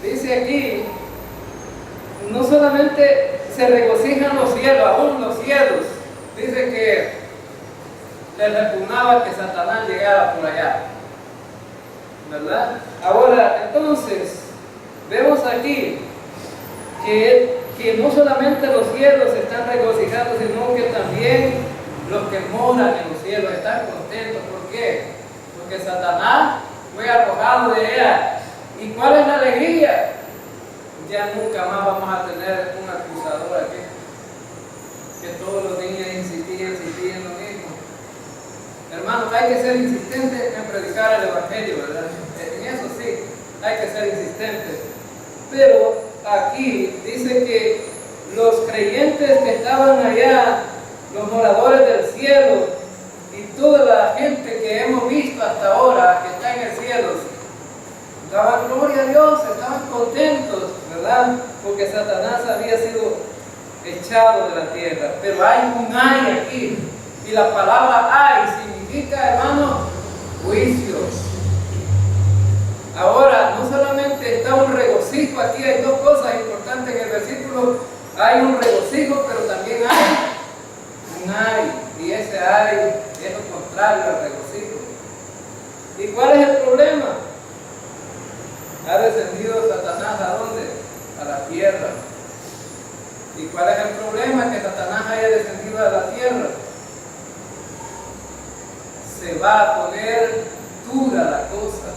Dice aquí, no solamente se regocijan los cielos, aún los cielos. Dice que les repugnaba que Satanás llegara por allá, ¿verdad? Ahora, entonces, vemos aquí que no solamente los cielos están regocijados, sino que también los que moran en los cielos están contentos. ¿Por qué? Porque Satanás fue arrojado de ella. ¿Y cuál es la alegría? Ya nunca más vamos a tener un acusador aquí, que todos los días insistían en lo mismo. Hermanos, hay que ser insistentes en predicar el Evangelio, ¿verdad? En eso sí, hay que ser insistentes. Pero aquí dice que los creyentes que estaban allá, los moradores del cielo y toda la gente que hemos visto hasta ahora que está en el cielo, daban gloria a Dios, estaban contentos, ¿verdad? Porque Satanás había sido echado de la tierra. Pero hay un ay aquí, y la palabra ay significa, hermano, juicio. Ahora, no solamente está un regocijo, aquí hay dos cosas importantes en el versículo. Hay un regocijo, pero también hay un ay, y ese ay es lo contrario al regocijo. ¿Y cuál es el problema? Ha descendido Satanás ¿a dónde? A la tierra. ¿Y cuál es el problema? Que Satanás haya descendido a la tierra. Se va a poner dura la cosa.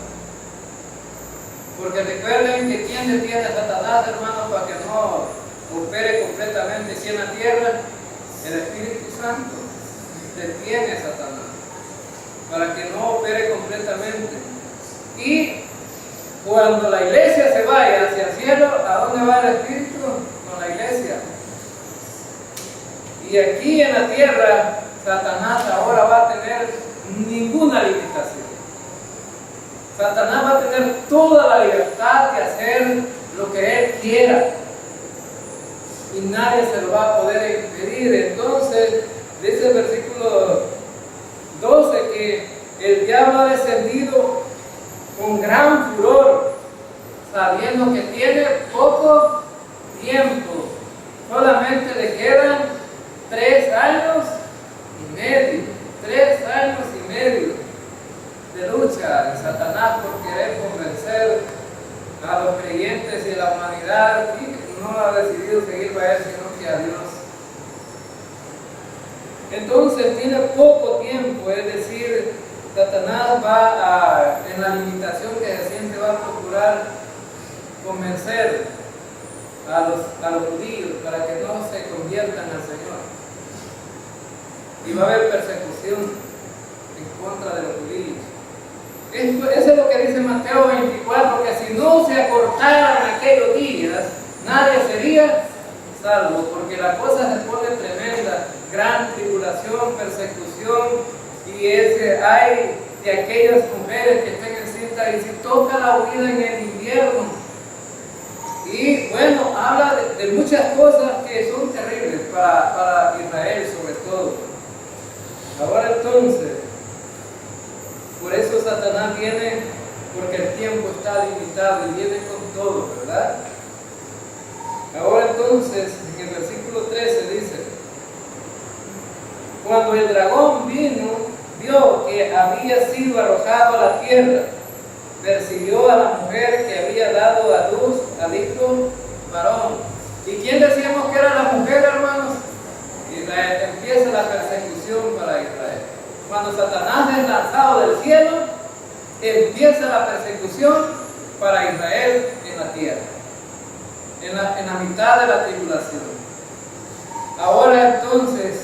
Porque recuerden que ¿quién detiene a Satanás, hermanos, para que no opere completamente aquí en la tierra? El Espíritu Santo detiene a Satanás para que no opere completamente. Y cuando la iglesia se vaya hacia el cielo, ¿a dónde va el Espíritu? Con la iglesia. Y aquí en la tierra, Satanás ahora va a tener ninguna limitación. Satanás va a tener toda la libertad de hacer lo que él quiera. Y nadie se lo va a poder impedir. Entonces, dice el versículo 12 que el diablo ha descendido con gran furor, sabiendo que tiene poco tiempo. Solamente le quedan 3 años y medio. 3 años y medio de lucha de Satanás por querer convencer a los creyentes y a la humanidad, y no ha decidido seguir a él, sino que a Dios. Entonces tiene poco tiempo, es decir, Satanás va en la limitación que se siente, va a procurar convencer a los judíos para que no se conviertan al Señor. Y va a haber persecución en contra de los judíos. Eso es lo que dice Mateo 24, que si no se acortaran aquellos días, nadie sería salvo, porque la cosa se pone tremenda, gran tribulación, persecución, y hay de aquellas mujeres que estén encintas y si toca la huida en el invierno. Y bueno, habla de muchas cosas que son terribles para Israel sobre todo. Ahora entonces, por eso Satanás viene, porque el tiempo está limitado y viene con todo, ¿verdad? Ahora entonces, en el versículo 13 dice: cuando el dragón vio que había sido arrojado a la tierra, persiguió a la mujer que había dado a luz al hijo varón. ¿Y quién decíamos que era la mujer, hermanos? Israel. Empieza la persecución para Israel. Cuando Satanás es lanzado del cielo, empieza la persecución para Israel en la tierra, en la mitad de la tribulación. Ahora entonces,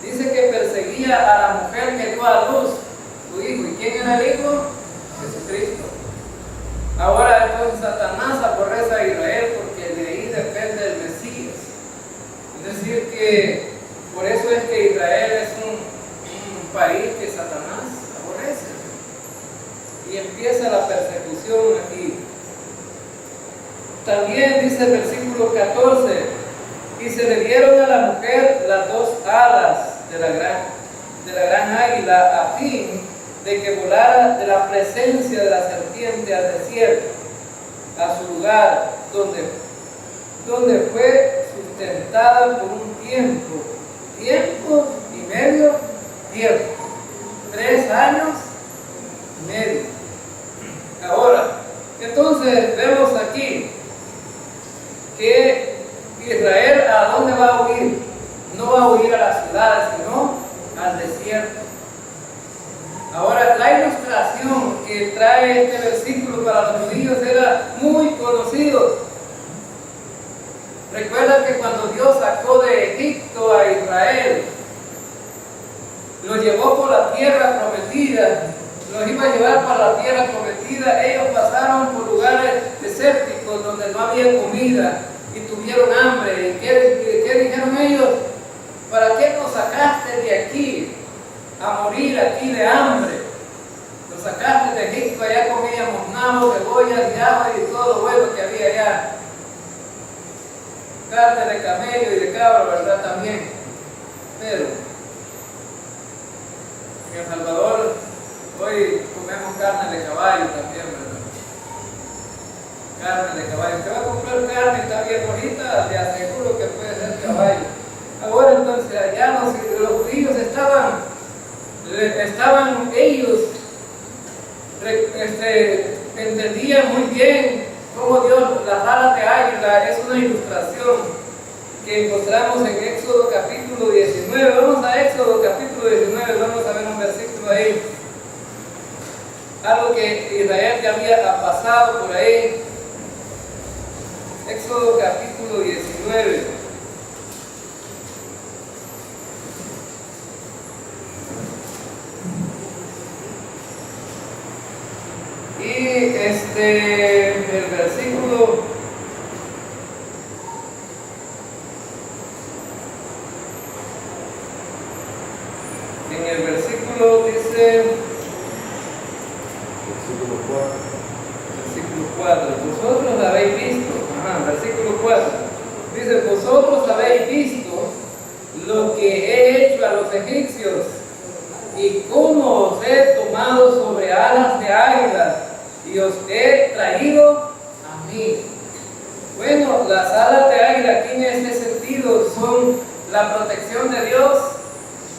dice que perseguía a la mujer que dio a luz su hijo. ¿Y quién era el hijo? Jesucristo. Ahora entonces Satanás aborrece a Israel porque de ahí depende el Mesías. Es decir que por eso es que Israel es un país que Satanás aborrece. Y empieza la persecución aquí. También dice el versículo 14, y se le dieron a la mujer las dos alas de la gran águila a fin de que volara de la presencia de la serpiente al desierto, a su lugar, donde fue sustentada por un tiempo y medio, 3 años y medio. Ahora, entonces vemos aquí que Israel, ¿a dónde va a huir? No va a huir a las ciudades, sino al desierto. Ahora, la ilustración que trae este versículo para los judíos era muy conocido. Recuerda que cuando Dios sacó de Egipto a Israel, lo llevó por la tierra prometida, los iba a llevar para la tierra prometida. Ellos pasaron por lugares desérticos donde no había comida y tuvieron hambre. ¿Y qué dijeron ellos? ¿Para qué nos sacaste de aquí a morir aquí de hambre? Nos sacaste de Egipto, allá comíamos nabos, cebollas y ajo y todo lo bueno que había allá. Carne de camello y de cabra, ¿verdad? También. Pero en El Salvador hoy comemos carne de caballo también, ¿verdad? Carne de caballo. Te va a comprar carne y está bien bonita, te aseguro que puede ser caballo. Ahora entonces allá los judíos estaban ellos entendían muy bien cómo Dios, las alas de águila es una ilustración que encontramos en Éxodo capítulo 19. Vamos a Éxodo capítulo 19, vamos a ver un versículo ahí. Algo que Israel ya había pasado por ahí. Éxodo capítulo 19. Y el versículo dice, versículo 4, vosotros habéis visto, versículo 4, dice, vosotros habéis visto lo que he hecho a los egipcios y cómo os he tomado sobre alas de águila y os he traído a mí. Bueno, las alas de águila aquí en este sentido son la protección de Dios,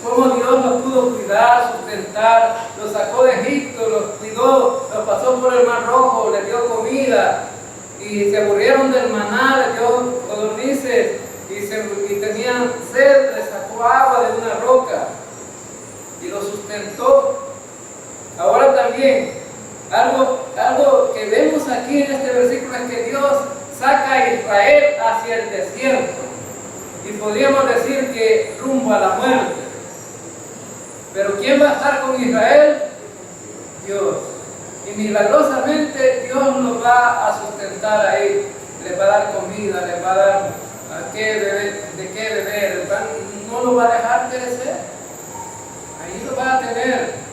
cómo Dios los pudo cuidar, sustentar, los sacó de Egipto, los cuidó, los pasó por el Mar Rojo, les dio comida y se aburrieron del maná, les dio codornices y tenían sed, les sacó agua de una roca y los sustentó. Ahora también, algo que vemos aquí en este versículo es que Dios saca a Israel hacia el desierto y podríamos decir que rumbo a la muerte. Pero ¿quién va a estar con Israel? Dios. Y milagrosamente Dios los va a sustentar ahí, les va a dar comida, les va a dar de qué beber, no los va a dejar perecer. Ahí lo va a tener.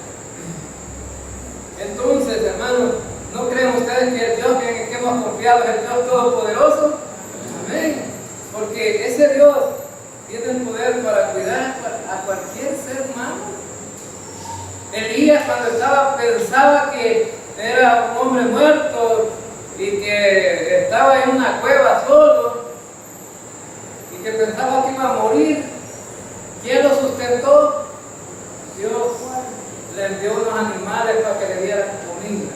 Entonces, hermanos, ¿no creen ustedes que el Dios en el que hemos confiado es el Dios Todopoderoso? Amén. Porque ese Dios tiene el poder para cuidar a cualquier ser humano. Elías, cuando pensaba que era un hombre muerto y que estaba en una cueva solo y que pensaba que iba a morir, ¿quién lo sustentó? Dios le envió unos animales para que le dieran comida.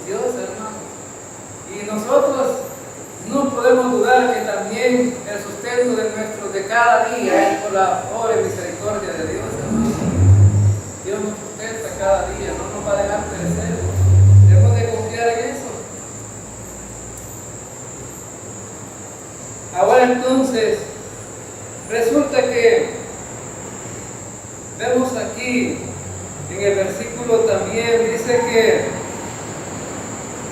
Dios, hermano. Y nosotros no podemos dudar que también el sustento de cada día es por la obra y misericordia de Dios, hermano. Dios nos sustenta cada día, no nos va a dejar perecer. Debemos de confiar en eso. Ahora entonces, resulta que vemos aquí en el versículo también, dice que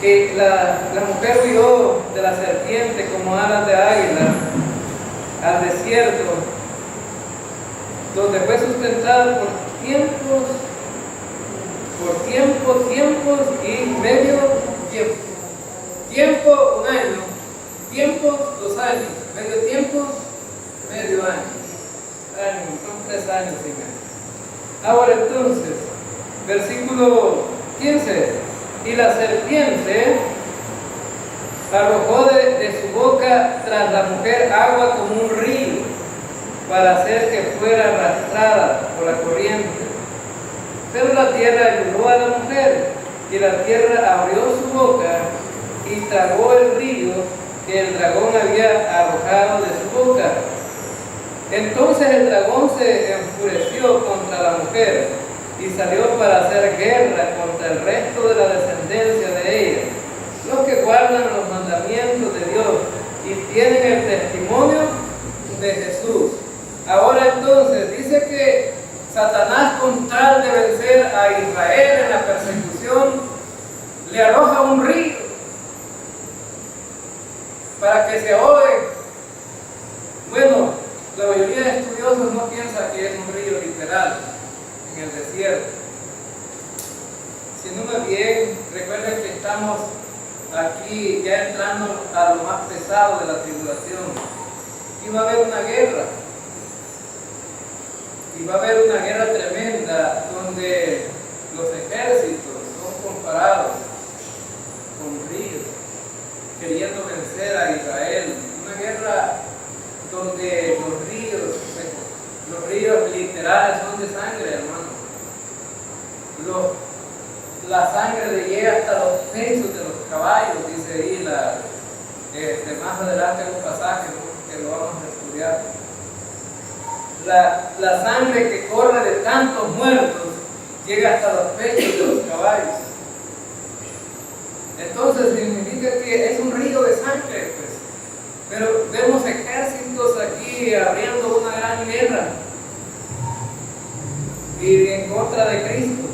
que la mujer huyó de la serpiente como alas de águila al desierto, donde fue sustentada por tiempos y medio tiempo. Tiempo, un año. Tiempo, 2 años. Medio tiempo, medio año. Son 3 años y medio. Ahora entonces, versículo 15. Y la serpiente arrojó de su boca tras la mujer agua como un río, para hacer que fuera arrastrada por la corriente. Pero la tierra ayudó a la mujer, y la tierra abrió su boca y tragó el río que el dragón había arrojado de su boca. Entonces el dragón se enfureció contra la mujer y salió para hacer guerra contra el resto de la descendencia de ella, los que guardan los mandamientos de Dios y tienen el testimonio de Jesús. Ahora entonces dice que Satanás, con tal de vencer a Israel en la persecución, le arroja un río para que se ahogue. Bueno, la mayoría de estudiosos no piensa que es un río literal en el desierto, sino más bien, recuerden que estamos aquí ya entrando a lo más pesado de la tribulación, y va a haber una guerra. Y va a haber una guerra tremenda donde los ejércitos son comparados con ríos, queriendo vencer a Israel. Una guerra donde los ríos literales son de sangre, hermano. La sangre le llega hasta los pechos de los caballos, dice ahí más adelante en un pasaje, ¿no?, que lo vamos a estudiar. La sangre que corre de tantos muertos llega hasta los pechos de los caballos. Entonces significa que es un río de sangre, pues. Pero vemos ejércitos aquí abriendo una gran guerra y en contra de Cristo.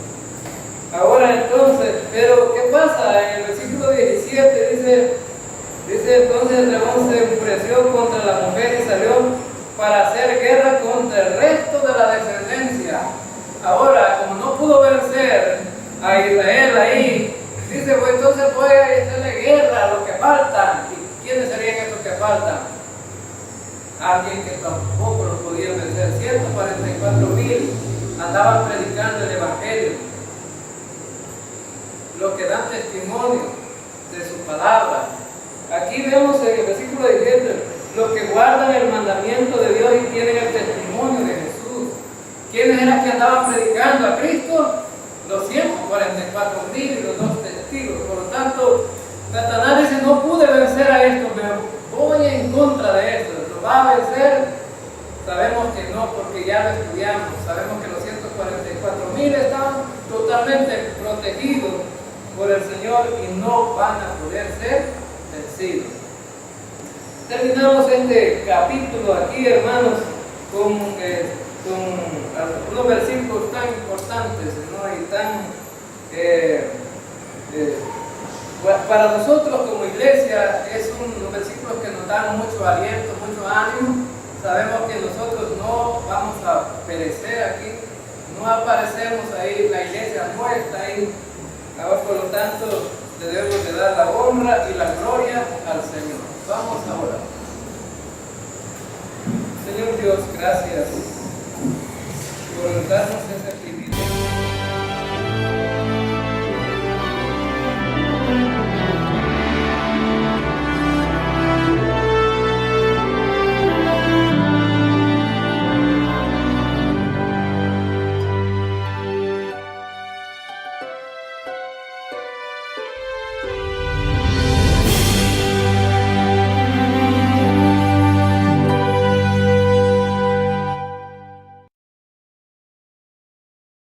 Ahora entonces, pero ¿qué pasa? En el versículo 17 dice entonces el dragón se enfureció contra la mujer y salió para hacer guerra contra el resto de la descendencia. Ahora, como no pudo vencer a Israel ahí, dice, pues entonces voy a hacerle guerra a los que faltan. ¿Y quiénes serían estos que faltan? Alguien que tampoco los podía vencer. 144,000 andaban predicando el Evangelio, los que dan testimonio de su palabra. Aquí vemos en el versículo 17, los que guardan el mandamiento de Dios y tienen el testimonio de Jesús. ¿Quiénes eran que andaban predicando a Cristo? Los 144,000 y los 2 testigos. Por lo tanto, Satanás dice, no pude vencer a esto, me voy en contra de esto. ¿Lo va a vencer? Sabemos que no, porque ya lo estudiamos. Sabemos que los 144,000 estaban totalmente protegidos por el Señor y no van a poder ser vencidos. Terminamos este capítulo aquí, hermanos, con unos versículos tan importantes, ¿no? Y tan para nosotros como iglesia es unos versículos que nos dan mucho aliento, mucho ánimo. Sabemos que nosotros no vamos a perecer aquí, no aparecemos ahí, la iglesia no está ahí. Ahora, por lo tanto, debemos de dar la honra y la gloria al Señor. Vamos a orar. Señor Dios, gracias por darnos ese privilegio